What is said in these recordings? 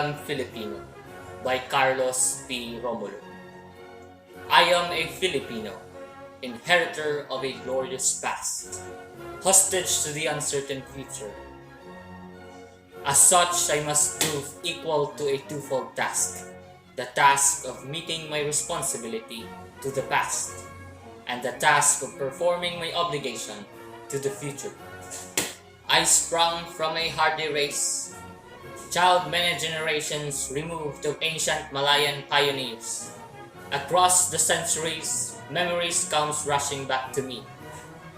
am Filipino by Carlos P. Romulo. I am a Filipino, inheritor of a glorious past, hostage to the uncertain future. As such, I must prove equal to a twofold task, the task of meeting my responsibility to the past, and the task of performing my obligation to the future. I sprung from a hardy race, child many generations removed of ancient Malayan pioneers. Across the centuries, memories comes rushing back to me,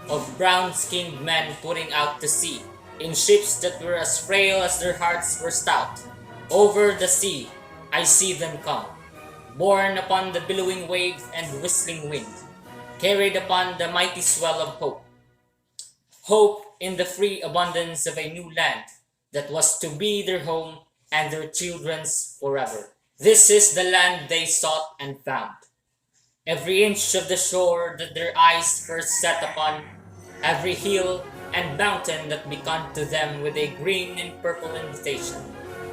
of brown-skinned men putting out to sea, in ships that were as frail as their hearts were stout. Over the sea, I see them come, borne upon the billowing wave and whistling wind, carried upon the mighty swell of hope. Hope in the free abundance of a new land that was to be their home and their children's forever. This is the land they sought and found. Every inch of the shore that their eyes first set upon, every hill and mountain that beckoned to them with a green and purple invitation,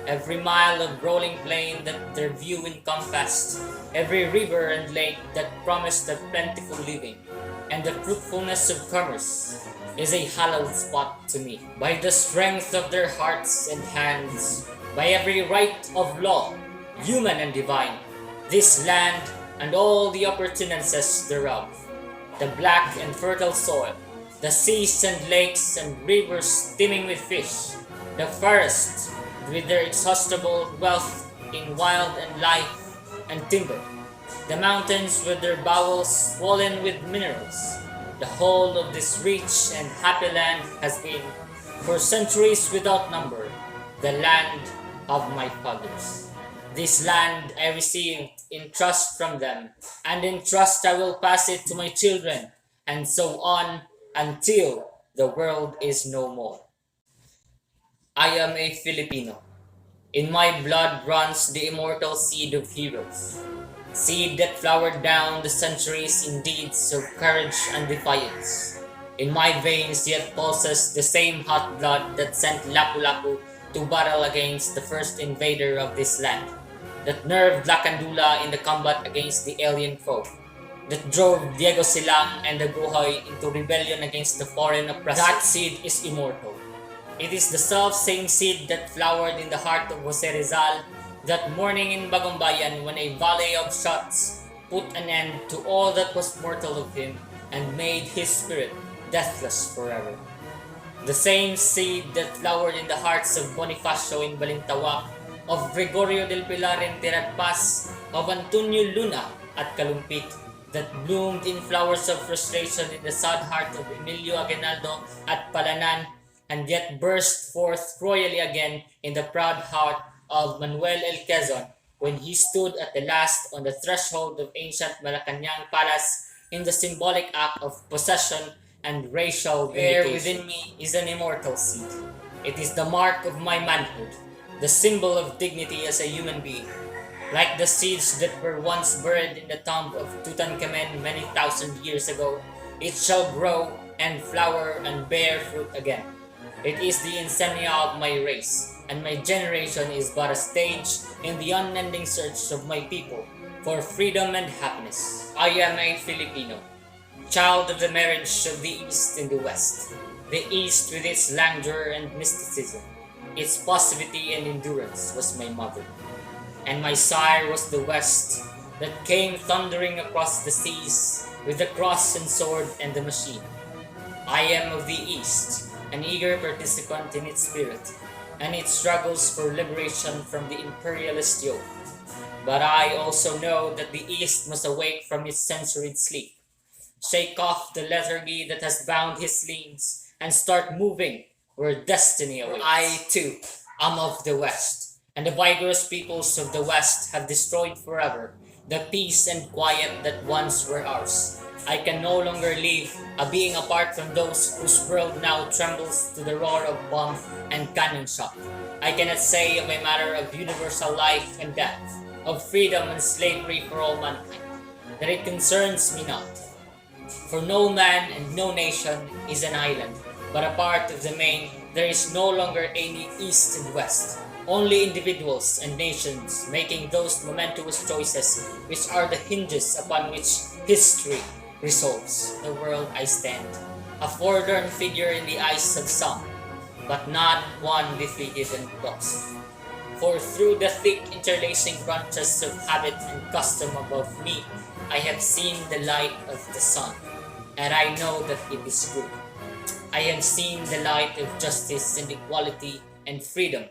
every mile of rolling plain that their view encompassed, every river and lake that promised a plentiful living and the fruitfulness of commerce, is a hallowed spot to me. By the strength of their hearts and hands, by every right of law, human and divine, this land and all the appurtenances thereof, the black and fertile soil, the seas and lakes and rivers teeming with fish, the forests with their inexhaustible wealth in wild and life and timber, the mountains with their bowels swollen with minerals. The whole of this rich and happy land has been, for centuries without number, the land of my fathers. This land I received in trust from them, and in trust I will pass it to my children, and so on until the world is no more. I am a Filipino. In my blood runs the immortal seed of heroes, seed that flowered down the centuries in deeds of courage and defiance. In my veins yet pulses the same hot blood that sent Lapu-Lapu to battle against the first invader of this land, that nerved Lacandula in the combat against the alien foe, that drove Diego Silang and the Buhay into rebellion against the foreign oppressor. That seed is immortal. It is the self-same seed that flowered in the heart of Jose Rizal that morning in Bagumbayan, when a volley of shots put an end to all that was mortal of him and made his spirit deathless forever. The same seed that flowered in the hearts of Bonifacio in Balintawak, of Gregorio del Pilar in Tiradpas, of Antonio Luna at Kalumpit, that bloomed in flowers of frustration in the sad heart of Emilio Aguinaldo at Palanan, and yet burst forth royally again in the proud heart of Manuel El Quezon when he stood at the last on the threshold of ancient Malacanang Palace in the symbolic act of possession and racial vindication. There within me is an immortal seed. It is the mark of my manhood, the symbol of dignity as a human being. Like the seeds that were once buried in the tomb of Tutankhamen many thousand years ago, it shall grow and flower and bear fruit again. It is the insignia of my race, and my generation is but a stage in the unending search of my people for freedom and happiness. I am a Filipino, child of the marriage of the East and the West. The East with its languor and mysticism, its positivity and endurance was my mother, and my sire was the West that came thundering across the seas with the cross and sword and the machine. I am of the East, an eager participant in its spirit and its struggles for liberation from the imperialist yoke. But I also know that the East must awake from its censored sleep, shake off the lethargy that has bound his limbs, and start moving where destiny awaits. I, too, am of the West, and the vigorous peoples of the West have destroyed forever the peace and quiet that once were ours. I can no longer live a being apart from those whose world now trembles to the roar of bomb and cannon shot. I cannot say of a matter of universal life and death, of freedom and slavery for all mankind, that it concerns me not. For no man and no nation is an island, but a part of the main. There is no longer any east and west. Only individuals and nations making those momentous choices which are the hinges upon which history resolves. The world I stand, a forlorn figure in the eyes of some, but not one defeated and lost. For through the thick interlacing branches of habit and custom above me, I have seen the light of the sun, and I know that it is good. I have seen the light of justice and equality and freedom.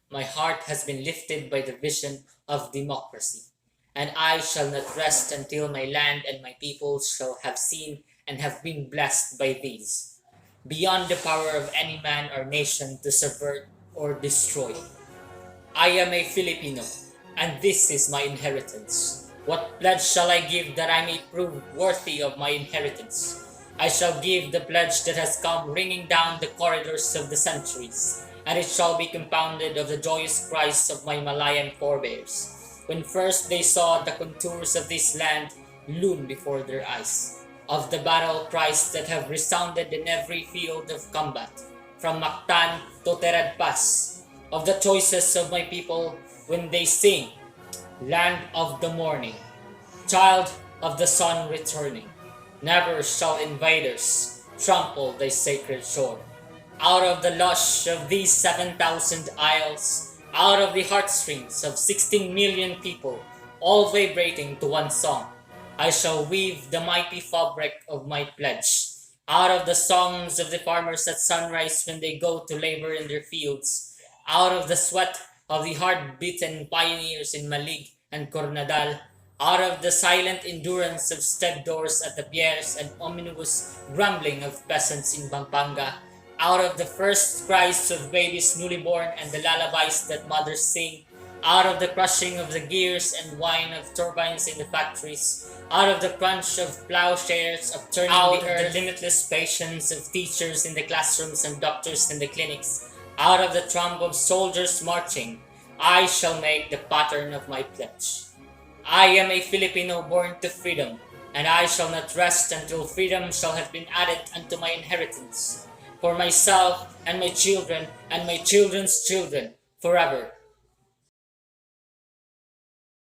My heart has been lifted by the vision of democracy, and I shall not rest until my land and my people shall have seen and have been blessed by these, beyond the power of any man or nation to subvert or destroy. I am a Filipino, and this is my inheritance. What pledge shall I give that I may prove worthy of my inheritance? I shall give the pledge that has come ringing down the corridors of the centuries, and it shall be compounded of the joyous cries of my Malayan forebears, when first they saw the contours of this land loom before their eyes, of the battle cries that have resounded in every field of combat, from Mactan to Terad Pass, of the choices of my people when they sing, Land of the morning, child of the sun returning. Never shall invaders trample thy sacred shore. Out of the lush of these 7,000 isles, out of the heartstrings of 16 million people, all vibrating to one song, I shall weave the mighty fabric of my pledge. Out of the songs of the farmers at sunrise when they go to labor in their fields, out of the sweat of the hard-beaten pioneers in Malig and Coronadal, out of the silent endurance of stevedores at the Pierres and ominous grumbling of peasants in Pampanga, out of the first cries of babies newly born and the lullabies that mothers sing, out of the crushing of the gears and whine of turbines in the factories, out of the crunch of plowshares upturning the earth, the limitless patience of teachers in the classrooms and doctors in the clinics, out of the tramp of soldiers marching, I shall make the pattern of my pledge. I am a Filipino born to freedom, and I shall not rest until freedom shall have been added unto my inheritance, for myself and my children and my children's children, forever